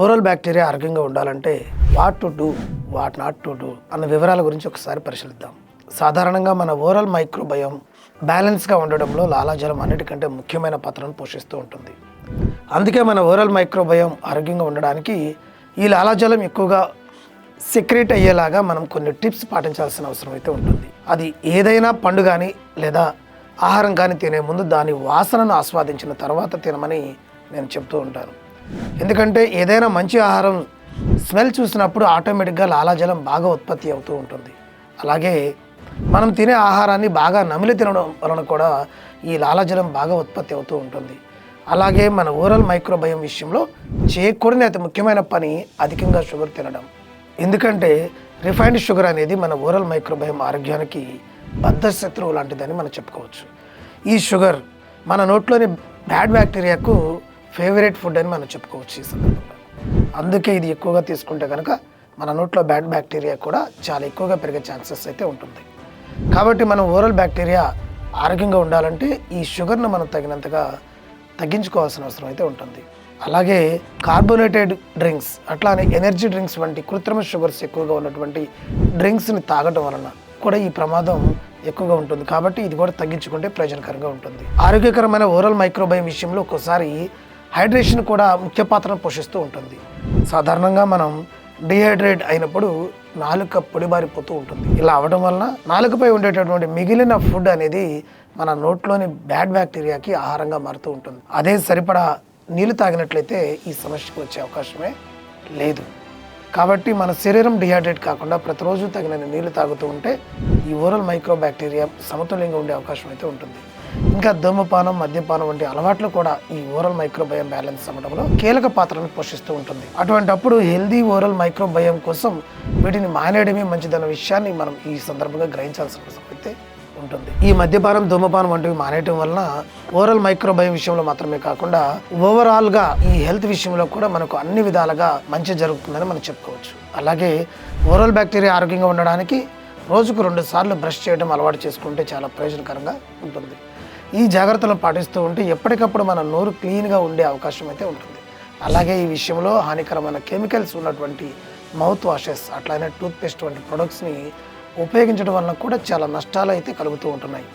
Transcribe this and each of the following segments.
Oral bacteria ఆరోగ్యంగా ఉండాలంటే what to do, what not to do అన్న వివరాల గురించి ఒకసారి పరిశీలిద్దాం. సాధారణంగా మన ఓరల్ మైక్రోబయోమ్ బ్యాలెన్స్గా ఉండడంలో లాలాజలం అన్నిటికంటే ముఖ్యమైన పాత్రను పోషిస్తూ ఉంటుంది. అందుకే మన ఓరల్ మైక్రోబయోమ్ ఆరోగ్యంగా ఉండడానికి ఈ లాలాజలం ఎక్కువగా సెక్రేట్ అయ్యేలాగా మనం కొన్ని టిప్స్ పాటించాల్సిన అవసరం అయితే ఉంటుంది. అది ఏదైనా పండు కానీ లేదా ఆహారం కానీ తినే ముందు దాని వాసనను ఆస్వాదించిన తర్వాత తినమని నేను చెప్తూ ఉంటాను. ఎందుకంటే ఏదైనా మంచి ఆహారం స్మెల్ చూసినప్పుడు ఆటోమేటిక్గా లాలాజలం బాగా ఉత్పత్తి అవుతూ ఉంటుంది. అలాగే మనం తినే ఆహారాన్ని బాగా నమిలి తినడం వలన కూడా ఈ లాలాజలం బాగా ఉత్పత్తి అవుతూ ఉంటుంది. అలాగే మన ఓరల్ మైక్రోబయోమ్ విషయంలో చేయకూడని అతి ముఖ్యమైన పని అధికంగా షుగర్ తినడం. ఎందుకంటే రిఫైన్డ్ షుగర్ అనేది మన ఓరల్ మైక్రోబయోమ్ ఆరోగ్యానికి బద్ధశత్రువు లాంటిదని మనం చెప్పుకోవచ్చు. ఈ షుగర్ మన నోట్లోని బ్యాడ్ బ్యాక్టీరియాకు ఫేవరెట్ ఫుడ్ అని మనం చెప్పుకోవచ్చు ఈ సందర్భంగా. అందుకే ఇది ఎక్కువగా తీసుకుంటే కనుక మన నోట్లో బ్యాడ్ బ్యాక్టీరియా కూడా చాలా ఎక్కువగా పెరిగే ఛాన్సెస్ అయితే ఉంటుంది. కాబట్టి మనం ఓరల్ బ్యాక్టీరియా ఆరోగ్యంగా ఉండాలంటే ఈ షుగర్ను మనం తగినంతగా తగ్గించుకోవాల్సిన అవసరం అయితే ఉంటుంది. అలాగే కార్బోనేటెడ్ డ్రింక్స్ అట్లానే ఎనర్జీ డ్రింక్స్ వంటి కృత్రిమ షుగర్స్ ఎక్కువగా ఉన్నటువంటి డ్రింక్స్ని తాగటం వలన కూడా ఈ ప్రమాదం ఎక్కువగా ఉంటుంది. కాబట్టి ఇది కూడా తగ్గించుకుంటే ప్రయోజనకరంగా ఉంటుంది. ఆరోగ్యకరమైన ఓరల్ మైక్రోబయోమ్ విషయంలో ఒక్కోసారి హైడ్రేషన్ కూడా ముఖ్య పాత్రను పోషిస్తూ ఉంటుంది. సాధారణంగా మనం డిహైడ్రేట్ అయినప్పుడు నాలుక పొడిబారిపోతూ ఉంటుంది. ఇలా అవడం వలన నాలుకపై ఉండేటటువంటి మిగిలిన ఫుడ్ అనేది మన నోట్లోని బ్యాడ్ బ్యాక్టీరియాకి ఆహారంగా మారుతూ ఉంటుంది. అదే సరిపడా నీళ్లు తాగినట్లయితే ఈ సమస్యకు వచ్చే అవకాశమే లేదు. కాబట్టి మన శరీరం డిహైడ్రేట్ కాకుండా ప్రతిరోజు తగినన్ని నీళ్లు తాగుతూ ఉంటే ఈ ఓరల్ మైక్రో బ్యాక్టీరియా సమతుల్యంగా ఉండే అవకాశం అయితే ఉంటుంది. ఇంకా ధూమపానం, మద్యపానం వంటి అలవాట్లు కూడా ఈ ఓరల్ మైక్రోబయోమ్ బ్యాలెన్స్ అవ్వడంలో కీలక పాత్రను పోషిస్తూ ఉంటుంది. అటువంటప్పుడు హెల్దీ ఓరల్ మైక్రోబయోమ్ కోసం వీటిని మానేయడమే మంచిదన్న విషయాన్ని మనం ఈ సందర్భంగా గ్రహించాల్సిన అవసరం అయితే ఉంటుంది. ఈ మద్యపానం, ధూమపానం వంటివి మానేయటం వలన ఓరల్ మైక్రోబయోమ్ విషయంలో మాత్రమే కాకుండా ఓవరాల్గా ఈ హెల్త్ విషయంలో కూడా మనకు అన్ని విధాలుగా మంచి జరుగుతుందని మనం చెప్పుకోవచ్చు. అలాగే ఓరల్ బ్యాక్టీరియా ఆరోగ్యంగా ఉండడానికి రోజుకు 2 సార్లు బ్రష్ చేయడం అలవాటు చేసుకుంటే చాలా ప్రయోజనకరంగా ఉంటుంది. ఈ జాగ్రత్తలు పాటిస్తూ ఉంటే ఎప్పటికప్పుడు మన నోరు క్లీన్గా ఉండే అవకాశం అయితే ఉంటుంది. అలాగే ఈ విషయంలో హానికరమైన కెమికల్స్ ఉన్నటువంటి మౌత్ వాషెస్ అట్లానే టూత్పేస్ట్ వంటి ప్రొడక్ట్స్ని ఉపయోగించడం వలన కూడా చాలా నష్టాలు అయితే కలుగుతూ ఉంటున్నాయి.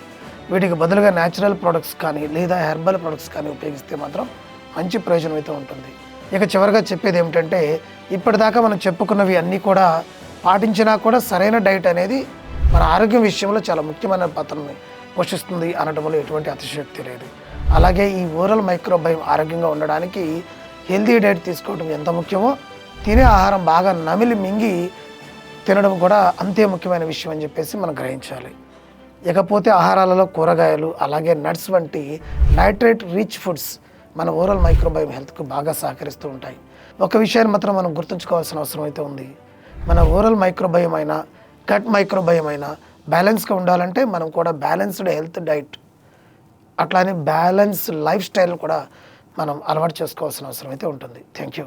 వీటికి బదులుగా న్యాచురల్ ప్రొడక్ట్స్ కానీ లేదా హెర్బల్ ప్రొడక్ట్స్ కానీ ఉపయోగిస్తే మాత్రం మంచి ప్రయోజనం అయితే ఉంటుంది. ఇక చివరిగా చెప్పేది ఏమిటంటే ఇప్పటిదాకా మనం చెప్పుకున్నవి అన్నీ కూడా పాటించినా కూడా సరైన డైట్ అనేది మన ఆరోగ్యం విషయంలో చాలా ముఖ్యమైన పాత్రని పోషిస్తుంది అనడంలో ఎటువంటి అతిశయోక్తి లేదు. అలాగే ఈ ఓరల్ మైక్రోబయోమ్ ఆరోగ్యంగా ఉండడానికి హెల్తీ డైట్ తీసుకోవడం ఎంత ముఖ్యమో తినే ఆహారం బాగా నమిలి మింగి తినడం కూడా అంతే ముఖ్యమైన విషయం అని చెప్పేసి మనం గ్రహించాలి. ఇకపోతే ఆహారాలలో కూరగాయలు అలాగే నట్స్ వంటి నైట్రేట్ రిచ్ ఫుడ్స్ మన ఓరల్ మైక్రోబయోమ్ హెల్త్కు బాగా సహకరిస్తూ ఉంటాయి. ఒక విషయాన్ని మాత్రం మనం గుర్తుంచుకోవాల్సిన అవసరం అయితే ఉంది. మన ఓరల్ మైక్రోబయోమ్ అయినా గట్ మైక్రోబయోమ్ అయినా బ్యాలెన్స్గా ఉండాలంటే మనం కూడా బ్యాలెన్స్డ్ హెల్త్ డైట్ అట్లానే బ్యాలెన్స్ లైఫ్ స్టైల్ కూడా మనం అలవాటు చేసుకోవాల్సిన అవసరం అయితే ఉంటుంది. Thank you.